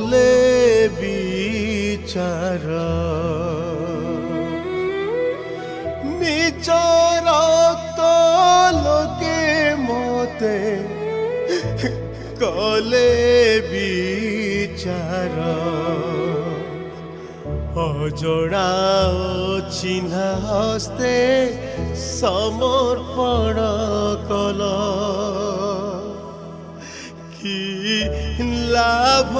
কলে বিচার নিজ রক্ত লোকে মতে কলে বিচার অজোড়া চিহ্না হস্তে সমর্পণ কল কি লাভ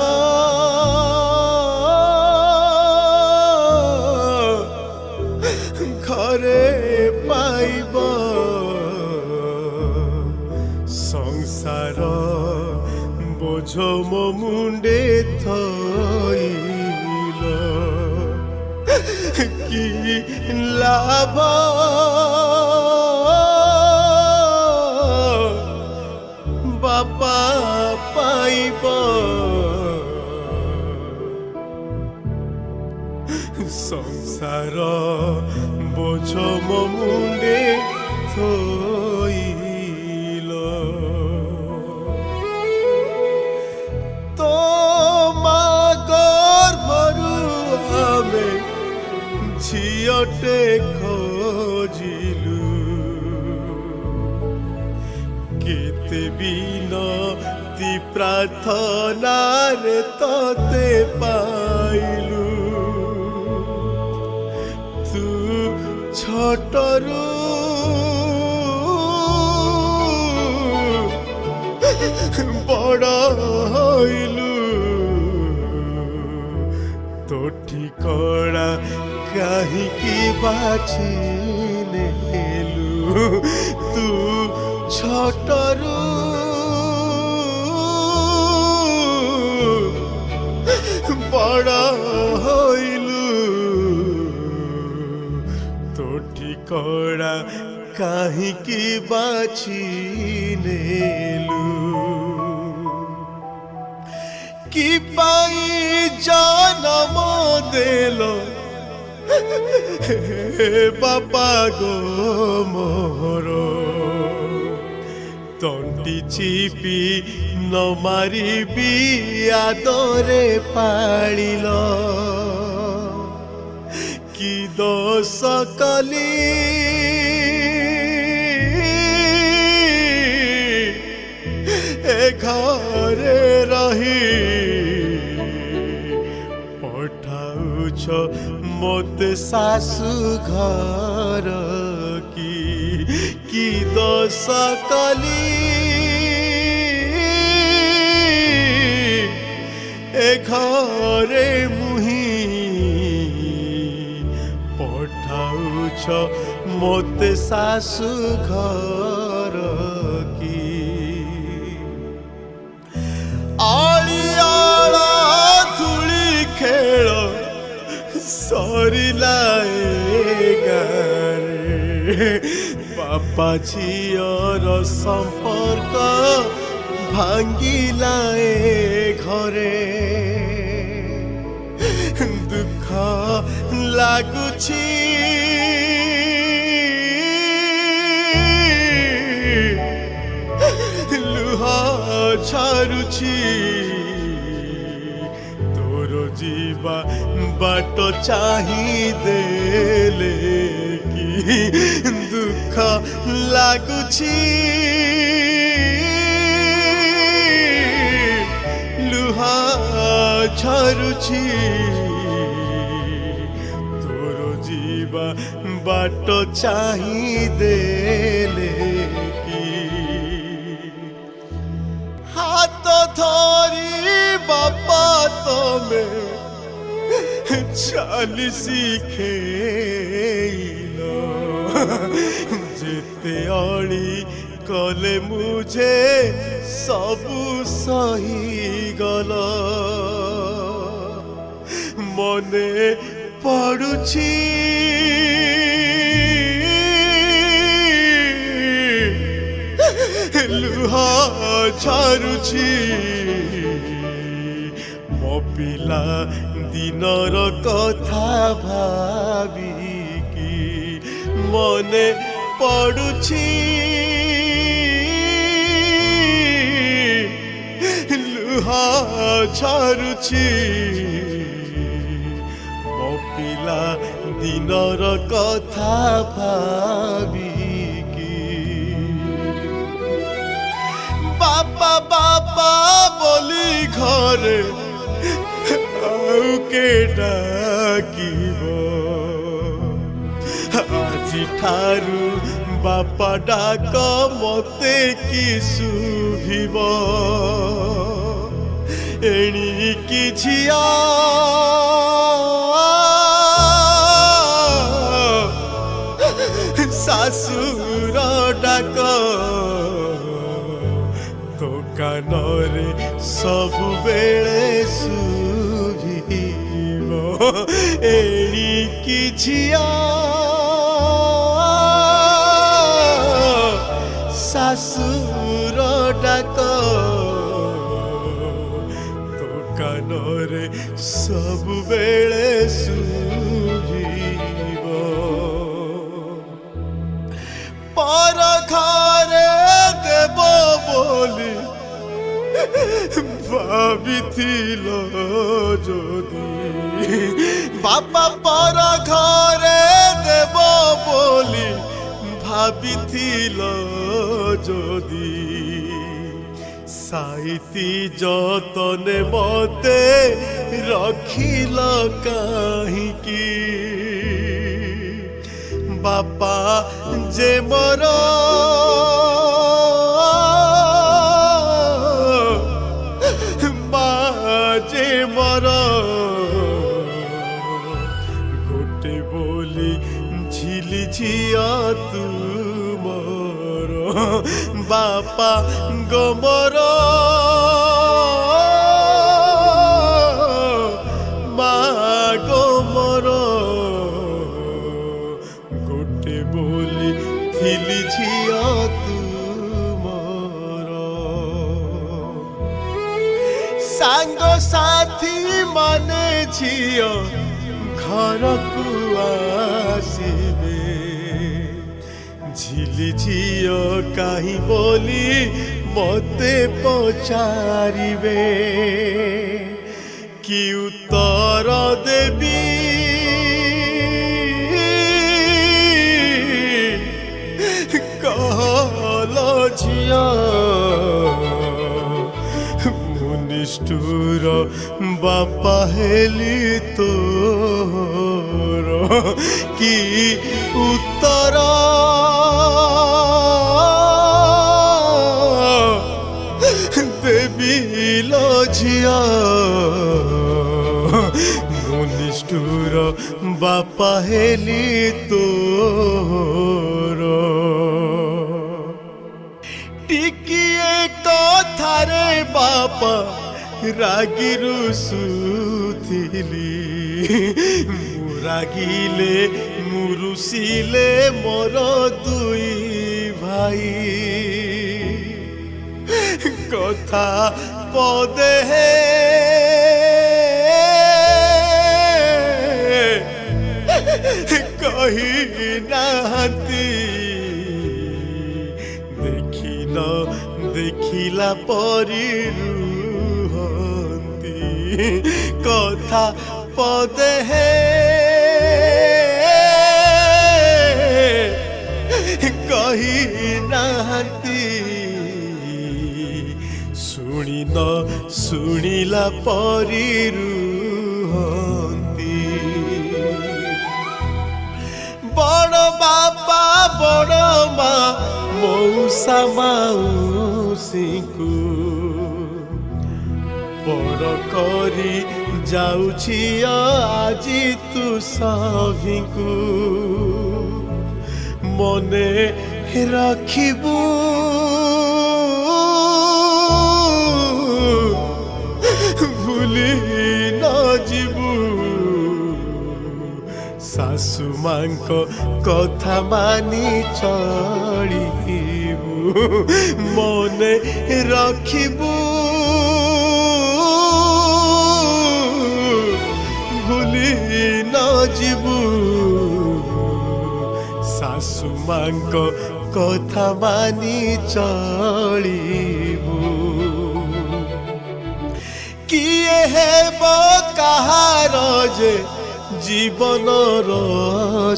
ঘরে পাইব সংসার বোঝ মো মুন্ডে থইল কি লাভ বাপা পাইব সংসার বোঝ মো মুন্ডে থইল তো মা গর্ভরু আমি ঝিଅଟେ খোজিলু কেতে বিনতি প্রার্থনারে ততে পাইলু তু ছোটরু বড় হইলু তো ঠিকরা কাহিকি বাছি নেলু তু ছোটরু বড় হইলু তো ঠিকরা কাহিকি বাছি নেলু কি পাই জন্ম দেল বাপা গো মোর তন্টি চিপি ন মারিবি আদরে পালিল কি দোষ কলি এ ঘরে রহি পঠাউছ মতে শাশু ঘর কি দোষ কলি এ ঘরে মুহি পঠাউছ মতে শাশু ঘর কি আলিয়ালা ধুলি খেল সরিলা গারে বাপা ঝিଅର সম্পর্ক ভাঙ্গিলা ঘরে দুঃখ লাগুছি লুহ ঝରୁଛି ତୋର ଯିବା ବାଟ ଚାହିଁ ଦେଲେ କି ଦୁଃଖ ଲାଗୁଛି ଲୁହ ଝରୁଛି ତୋର ଯିବା ବାଟ ଚାହିଁ ଦେଲେ କି হাত ধরি বাপা তুমি চালি শিখেইল যেতে অলি কলে মুঝে সবু সহিগল মনে পড়ুছি লুহ ঝରୁଛି ମୋ ପିଲା ଦିନର କଥା ଭାବିକି ମନେ ପଡୁଛି ଲୁହ ଛାରୁଛି ମୋ ପିଲା ଦିନର କଥା ଭାବିକି ବାପା ବାପା ବୋଲି ଘରେ ଆଉ କେ ଡାକିବ ଆଜିଠାରୁ ବାପା ଡାକ ମତେ କି ଶୁଭିବ ଏଣିକି ଝିଅ ଶାଶୁର ଡାକ ତୋ କାନରେ ସବୁବେଳେ ଶୁଭିବ ଏଣିକି ଝିଅ ଶାଶୁର ଡାକ ତୋ କାନରେ ସବୁବେଳେ ଶୁଭିବ ପର ଘରେ ଦେବ ବୋଲି ଭାବିଥିଲ ଯଦି ବାପା ପର ଘରେ ଦେବ ବୋଲି ভাবিছিল যদি সাইতি যতনে মতে রখিল কাহিকি বাপা যে মর মা যে মর গোটে বলি ঝিলি ঝিয়া তুমর বাপা গমর মা গমর গোটে বলি থিলি ঝিয়া তুমর সাঙ্গ সাথী মানে ঝিয়া ঘরকু আসিবে ঝিলি ঝিଅ কাহি বলি মতে পচারিবে কি উত্তর দেবি কহল ঝিଅ নিষ্ঠুর বাপা হেলি তোর কি উত্তর দেবিল ঝিଅ নিষ্ঠুর বাপা হেলি তোর টিকিয়ে কথারে বাপা রাগি রুষুথিলি রাগিলে মুরুষিলে মোর দুই ভাই কথা পদে কহি নাহান্তি দেখিল দেখিলা পরি রুহন্তি কথা পদে কহি নাহান্তি শুনিল শুনিলা পরি রুহন্তি বড় বাপা বড় মা মৌসা মাউসীଙ୍କୁ পর କରି ଯାଉଛି ଆଜି ତୁ ସଭିଙ୍କୁ ମନେ ରଖିବୁ ଭୁଲି ନ ଯିବୁ ଶାଶୁ ମାଙ୍କ କଥା ମାନି ଚଳିବୁ ମନେ ରଖିବୁ ଭୁଲି ନ ଯିବୁ ଶାଶୁ ମାଙ୍କ କଥା ମାନି ଚଳିବୁ କି ହେବ କାହାର ଯେ ଜୀବନର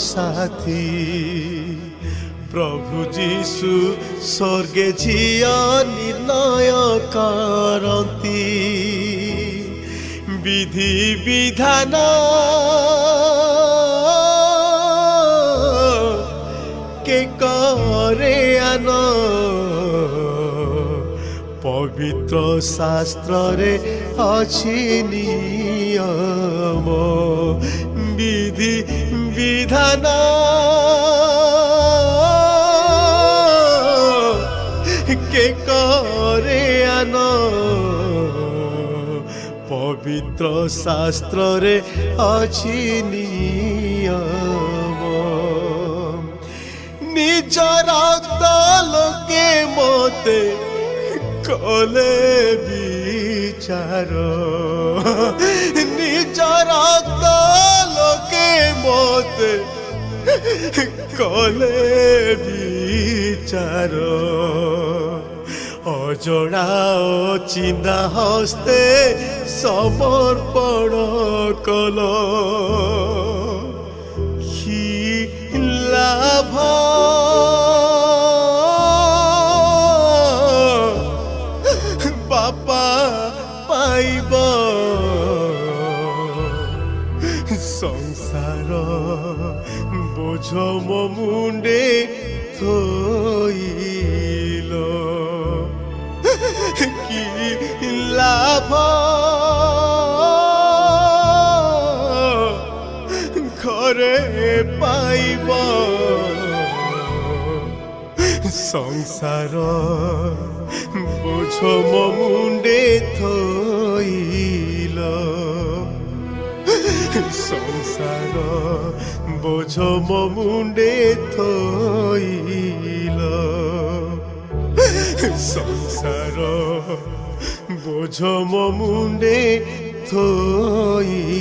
ସାଥୀ ପ୍ରଭୁ ଯୀଶୁ ସ୍ୱର୍ଗେ ଝିଅ ନିର୍ଣ୍ଣୟ କରନ୍ତି ବିଧି ବିଧାନ কে করে আন পবিত্র শাস্ত্রে অছি নিয়ম বিধি বিধান কে করে আন পবিত্র শাস্ত্রে অছি নিয়ম নিজ রক্ত লোকে মতে কলে বিচার নিজ রক্ত লোকে মতে কলে বিচার অজড়া চিন্তা হস্তে সমর্পণ কল কি লাভ বাপা পাইব সংসার বোঝ মো মুন্ডে থইল কি লাভ ঘরে পাইব সংসার বোঝ মো মুন্ডে থইল সংসার বোঝ মো মুন্ডে থইল সংসার বোঝ মো মুন্ডে থইল